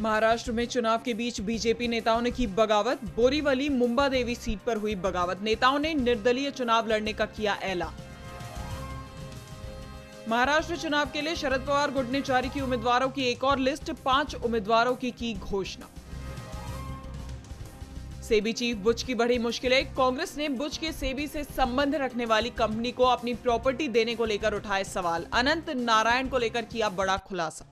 महाराष्ट्र में चुनाव के बीच बीजेपी नेताओं ने की बगावत। बोरीवली मुंबा देवी सीट पर हुई बगावत। नेताओं ने निर्दलीय चुनाव लड़ने का किया ऐलान। महाराष्ट्र चुनाव के लिए शरद पवार गुट ने जारी की उम्मीदवारों की एक और लिस्ट। 5 उम्मीदवारों की घोषणा। सेबी चीफ बुच की बढ़ी मुश्किलें। कांग्रेस ने बुच के सेबी से संबंध रखने वाली कंपनी को अपनी प्रॉपर्टी देने को लेकर उठाए सवाल। अनंत नारायण को लेकर किया बड़ा खुलासा।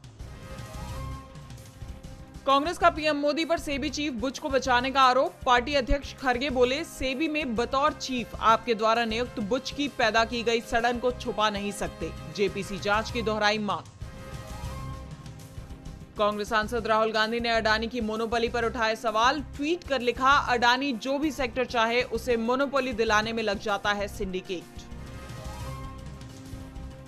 कांग्रेस का पीएम मोदी पर सेबी चीफ बुच को बचाने का आरोप। पार्टी अध्यक्ष खरगे बोले, सेबी में बतौर चीफ आपके द्वारा नियुक्त बुच की पैदा की गई सड़न को छुपा नहीं सकते। जेपीसी जांच की दोहराई मांग। कांग्रेस सांसद राहुल गांधी ने अडानी की मोनोपोली पर उठाए सवाल। ट्वीट कर लिखा, अडानी जो भी सेक्टर चाहे उसे मोनोपोली दिलाने में लग जाता है सिंडिकेट।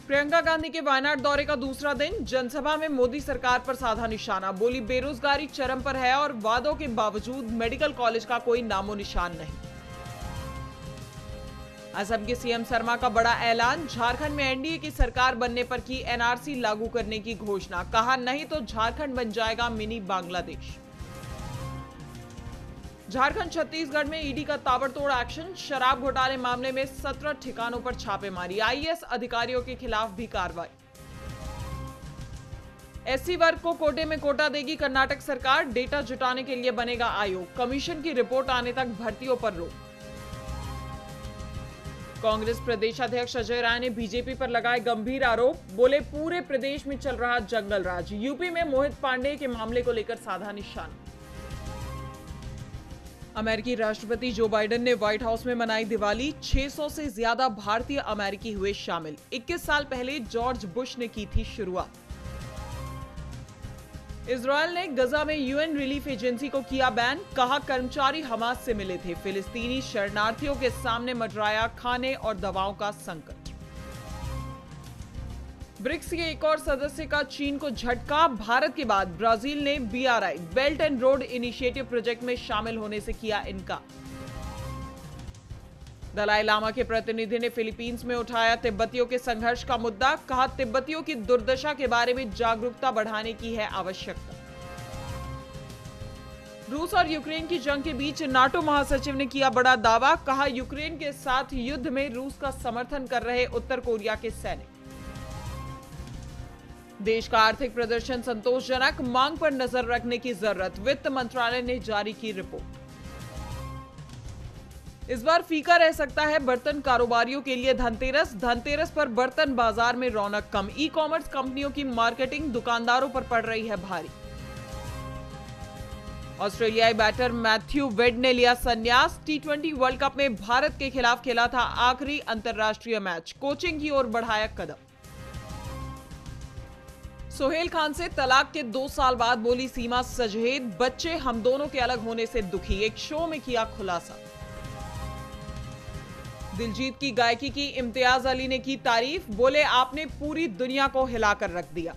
प्रियंका गांधी के वायनाड दौरे का दूसरा दिन। जनसभा में मोदी सरकार पर साधा निशाना। बोली, बेरोजगारी चरम पर है और वादों के बावजूद मेडिकल कॉलेज का कोई नामो निशान नहीं। असम के सीएम शर्मा का बड़ा ऐलान। झारखंड में एनडीए की सरकार बनने पर की एनआरसी लागू करने की घोषणा। कहा, नहीं तो झारखंड बन जाएगा मिनी बांग्लादेश। झारखंड छत्तीसगढ़ में ईडी का ताबड़तोड़ एक्शन। शराब घोटाले मामले में 17 ठिकानों पर छापेमारी। आईएएस अधिकारियों के खिलाफ भी कार्रवाई। एससी वर्ग को कोटे में कोटा देगी कर्नाटक सरकार। डेटा जुटाने के लिए बनेगा आयोग। कमीशन की रिपोर्ट आने तक भर्तियों पर रोक। कांग्रेस प्रदेश अध्यक्ष अजय राय ने बीजेपी पर लगाए गंभीर आरोप। बोले, पूरे प्रदेश में चल रहा जंगल राज। यूपी में मोहित पांडे के मामले को लेकर साधा निशाना। अमेरिकी राष्ट्रपति जो बाइडेन ने व्हाइट हाउस में मनाई दिवाली। 600 से ज्यादा भारतीय अमेरिकी हुए शामिल। 21 साल पहले जॉर्ज बुश ने की थी शुरुआत। इजरायल ने गजा में यूएन रिलीफ एजेंसी को किया बैन। कहा, कर्मचारी हमास से मिले थे। फिलिस्तीनी शरणार्थियों के सामने मंडराया खाने और दवाओं का संकट। ब्रिक्स के एक और सदस्य का चीन को झटका। भारत के बाद ब्राजील ने BRI belt and road initiative project में शामिल होने से किया इनकार। दलाई लामा के प्रतिनिधि ने फिलीपींस में उठाया तिब्बतियों के संघर्ष का मुद्दा। कहा, तिब्बतियों की दुर्दशा के बारे में जागरूकता बढ़ाने की है आवश्यकता। रूस और यूक्रेन की जंग के बीच नाटो महासचिव ने किया बड़ा दावा। कहा, यूक्रेन के साथ युद्ध में रूस का समर्थन कर रहे उत्तर कोरिया के सैनिक। देश का आर्थिक प्रदर्शन संतोषजनक। मांग पर नजर रखने की जरूरत। वित्त मंत्रालय ने जारी की रिपोर्ट। इस बार फीका रह सकता है बर्तन कारोबारियों के लिए धनतेरस। धनतेरस पर बर्तन बाजार में रौनक कम। ई कॉमर्स कंपनियों की मार्केटिंग दुकानदारों पर पड़ रही है भारी। ऑस्ट्रेलियाई बैटर मैथ्यू वेड ने लिया संन्यास। टी20 वर्ल्ड कप में भारत के खिलाफ खेला था आखिरी अंतर्राष्ट्रीय मैच। कोचिंग की ओर बढ़ाया कदम। सोहेल खान से तलाक के 2 साल बाद बोली सीमा सजहेद। बच्चे हम दोनों के अलग होने से दुखी। एक शो में किया खुलासा। दिलजीत की गायकी की इम्तियाज अली ने की तारीफ। बोले, आपने पूरी दुनिया को हिलाकर रख दिया।